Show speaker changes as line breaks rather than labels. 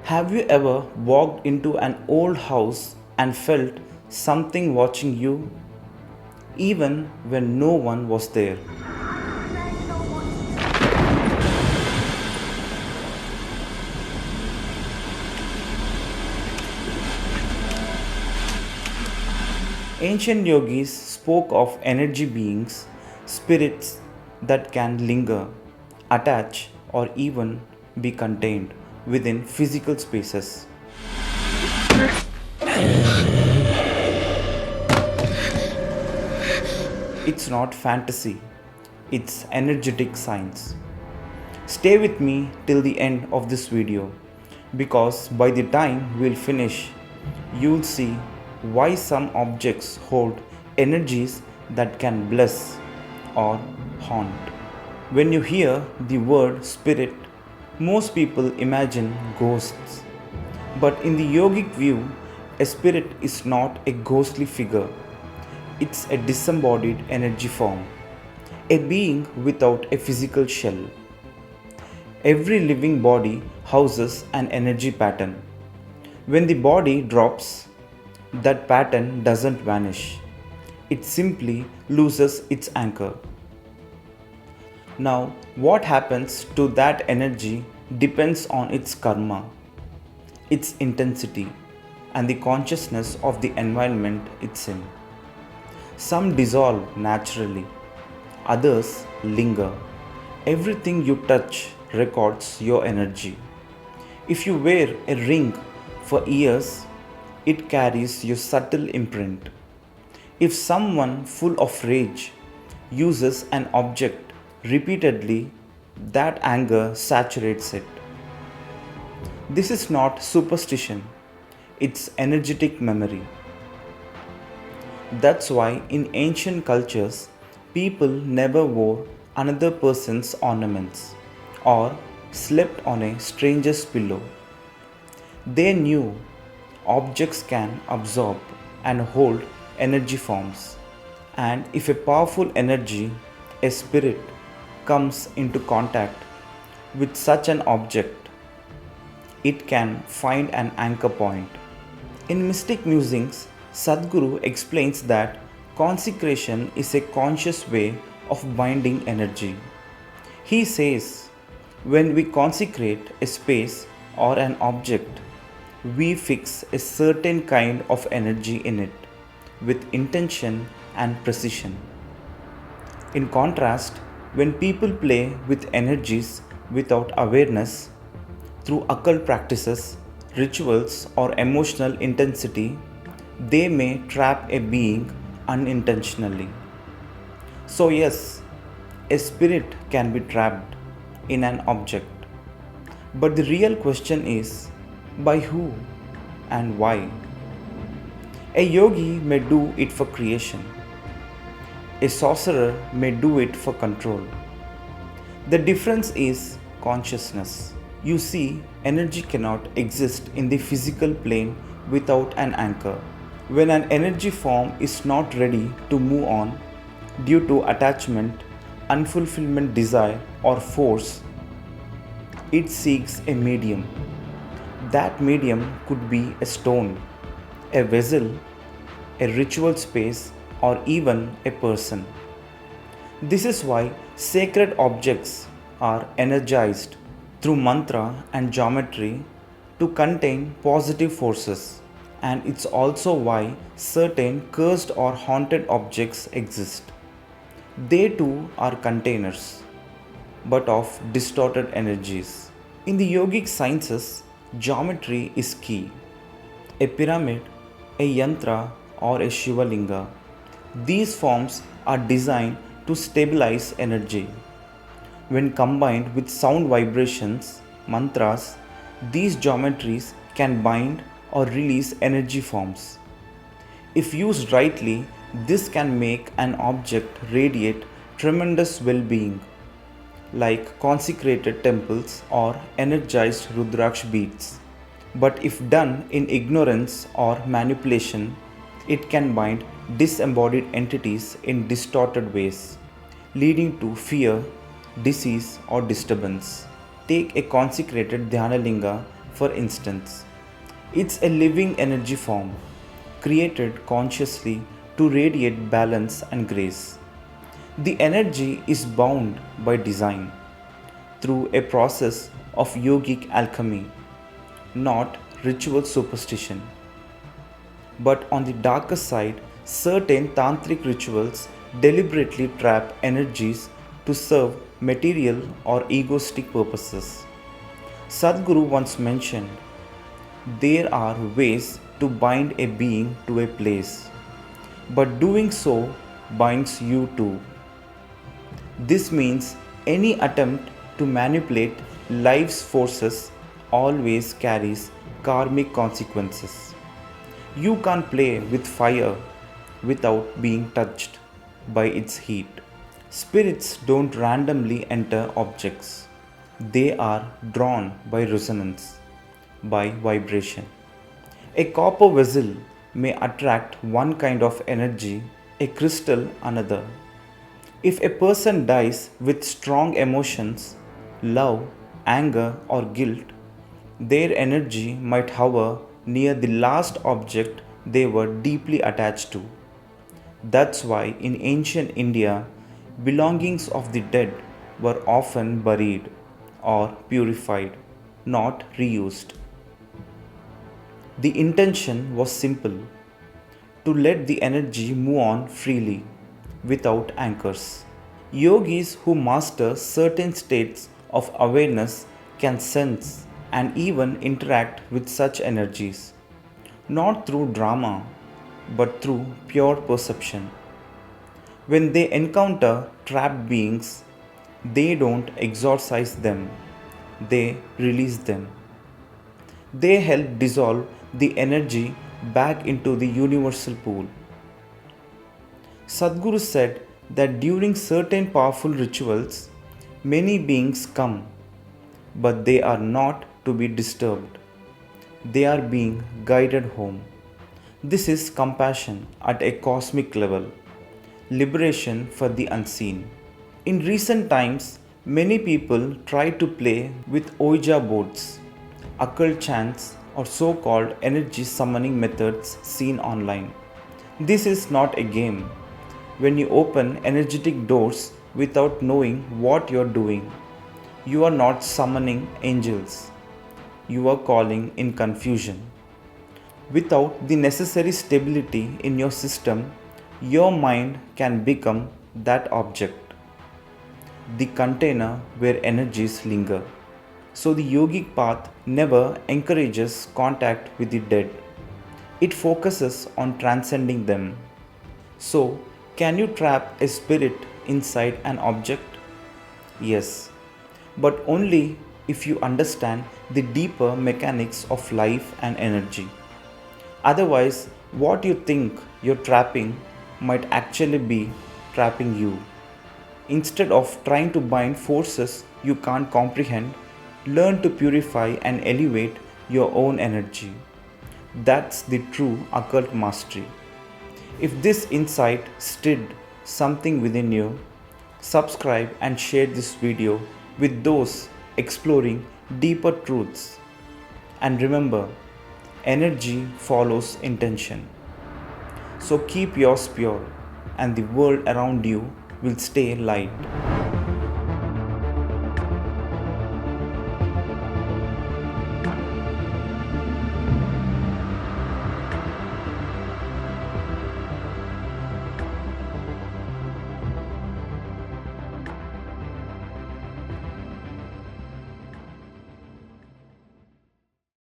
Have you ever walked into an old house and felt something watching you, even when no one was there? Ancient yogis spoke of energy beings, spirits that can linger, attach, or even be contained within physical spaces. It's not fantasy, it's energetic science. Stay with me till the end of this video because by the time we'll finish, you'll see why some objects hold energies that can bless or haunt. When you hear the word spirit, most people imagine ghosts. But in the yogic view, a spirit is not a ghostly figure, it's a disembodied energy form, a being without a physical shell. Every living body houses an energy pattern. When the body drops, that pattern doesn't vanish. It simply loses its anchor. Now, what happens to that energy depends on its karma, its intensity, and the consciousness of the environment it's in. Some dissolve naturally, others linger. Everything you touch records your energy. If you wear a ring for years, it carries your subtle imprint. If someone full of rage uses an object repeatedly, that anger saturates it. This is not superstition, it's energetic memory. That's why in ancient cultures, people never wore another person's ornaments or slept on a stranger's pillow. They knew objects can absorb and hold energy forms, and if a powerful energy, a spirit, comes into contact with such an object, it can find an anchor point. In Mystic Musings, Sadhguru explains that consecration is a conscious way of binding energy. He says, when we consecrate a space or an object, we fix a certain kind of energy in it with intention and precision. In contrast, when people play with energies without awareness, through occult practices, rituals, or emotional intensity, they may trap a being unintentionally. So, yes, a spirit can be trapped in an object. But the real question is, by who and why? A yogi may do it for creation. A sorcerer may do it for control. The difference is consciousness. You see, energy cannot exist in the physical plane without an anchor. When an energy form is not ready to move on due to attachment, unfulfillment desire, or force, it seeks a medium. That medium could be a stone, a vessel, a ritual space, or even a person. This is why sacred objects are energized through mantra and geometry to contain positive forces. And it's also why certain cursed or haunted objects exist. They too are containers, but of distorted energies. In the yogic sciences, geometry is key. A pyramid, a yantra, or a Shivalinga. These forms are designed to stabilize energy. When combined with sound vibrations, mantras, these geometries can bind or release energy forms. If used rightly, this can make an object radiate tremendous well-being, like consecrated temples or energized Rudraksh beads. But if done in ignorance or manipulation, it can bind disembodied entities in distorted ways, leading to fear, disease, or disturbance. Take a consecrated Dhyanalinga for instance. It's a living energy form, created consciously to radiate balance and grace. The energy is bound by design through a process of yogic alchemy, not ritual superstition. But on the darker side, certain tantric rituals deliberately trap energies to serve material or egoistic purposes. Sadhguru once mentioned, there are ways to bind a being to a place, but doing so binds you too. This means any attempt to manipulate life's forces always carries karmic consequences. You can't play with fire without being touched by its heat. Spirits don't randomly enter objects, they are drawn by resonance, by vibration. A copper vessel may attract one kind of energy, a crystal another. If a person dies with strong emotions, love, anger, or guilt, their energy might hover near the last object they were deeply attached to. That's why in ancient India, belongings of the dead were often buried or purified, not reused. The intention was simple, to let the energy move on freely, without anchors. Yogis who master certain states of awareness can sense and even interact with such energies, not through drama, but through pure perception. When they encounter trapped beings, they don't exorcise them, they release them. They help dissolve the energy back into the universal pool. Sadhguru said that during certain powerful rituals, many beings come, but they are not to be disturbed. They are being guided home. This is compassion at a cosmic level, liberation for the unseen. In recent times, many people try to play with Ouija boards, occult chants, or so called energy summoning methods seen online. This is not a game. When you open energetic doors without knowing what you're doing, you are not summoning angels. You are calling in confusion. Without the necessary stability in your system, your mind can become that object, the container where energies linger. So the yogic path never encourages contact with the dead. It focuses on transcending them. So, can you trap a spirit inside an object? Yes, but only if you understand the deeper mechanics of life and energy. Otherwise, what you think you're trapping might actually be trapping you. Instead of trying to bind forces you can't comprehend, learn to purify and elevate your own energy. That's the true occult mastery. If this insight stirred something within you, subscribe and share this video with those exploring deeper truths. And remember, energy follows intention. So keep yours pure, and the world around you will stay light.